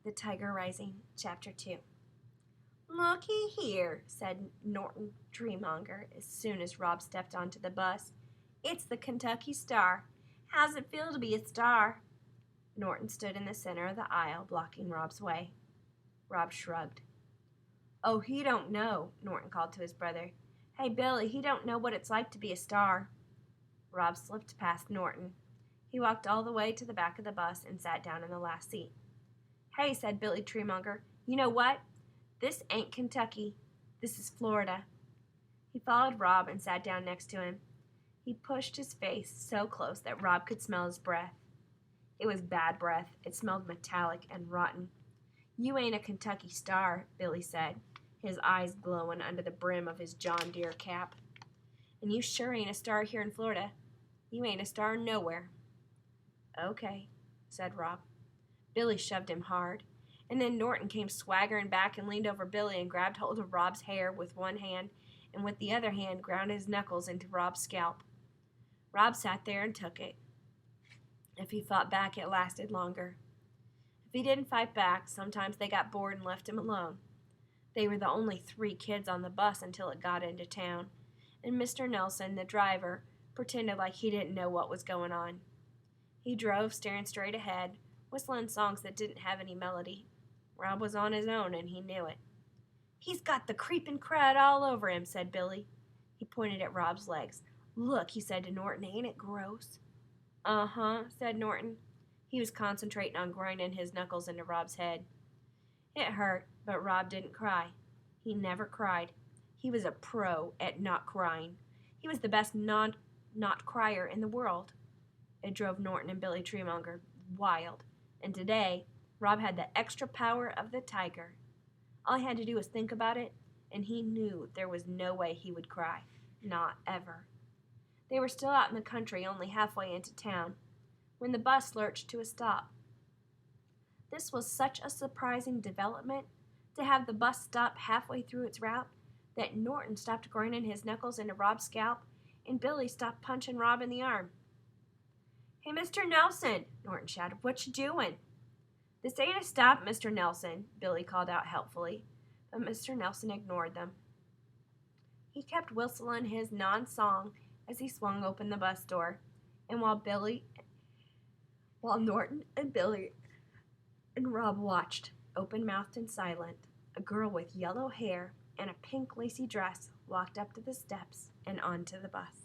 The Tiger Rising, Chapter 2. "Looky here," said Norton Treemonger as soon as Rob stepped onto the bus. "It's the Kentucky Star. How's it feel to be a star?" Norton stood in the center of the aisle, blocking Rob's way. Rob shrugged. "Oh, he don't know," Norton called to his brother. "Hey, Billy, he don't know what it's like to be a star." Rob slipped past Norton. He walked all the way to the back of the bus and sat down in the last seat. "Hey," said Billy Treemonger, "you know what? This ain't Kentucky. This is Florida." He followed Rob and sat down next to him. He pushed his face so close that Rob could smell his breath. It was bad breath. It smelled metallic and rotten. "You ain't a Kentucky Star," Billy said, his eyes glowing under the brim of his John Deere cap. "And you sure ain't a star here in Florida. You ain't a star nowhere." "Okay," said Rob. Billy shoved him hard, and then Norton came swaggering back and leaned over Billy and grabbed hold of Rob's hair with one hand and with the other hand ground his knuckles into Rob's scalp. Rob sat there and took it. If he fought back, it lasted longer. If he didn't fight back, sometimes they got bored and left him alone. They were the only 3 kids on the bus until it got into town, and Mr. Nelson, the driver, pretended like he didn't know what was going on. He drove staring straight ahead, whistling songs that didn't have any melody. Rob was on his own, and he knew it. "He's got the creeping crud all over him," said Billy. He pointed at Rob's legs. "Look," he said to Norton, "ain't it gross?" "Uh-huh," said Norton. He was concentrating on grinding his knuckles into Rob's head. It hurt, but Rob didn't cry. He never cried. He was a pro at not crying. He was the best not crier in the world. It drove Norton and Billy Treemonger wild. And today, Rob had the extra power of the tiger. All he had to do was think about it, and he knew there was no way he would cry. Not ever. They were still out in the country, only halfway into town, when the bus lurched to a stop. This was such a surprising development, to have the bus stop halfway through its route, that Norton stopped grinding his knuckles into Rob's scalp, and Billy stopped punching Rob in the arm. "Hey, Mr. Nelson," Norton shouted, "what you doing?" "This ain't a stop, Mr. Nelson," Billy called out helpfully, but Mr. Nelson ignored them. He kept whistling his non-song as he swung open the bus door, and while Norton and Billy and Rob watched, open-mouthed and silent, a girl with yellow hair and a pink lacy dress walked up to the steps and onto the bus.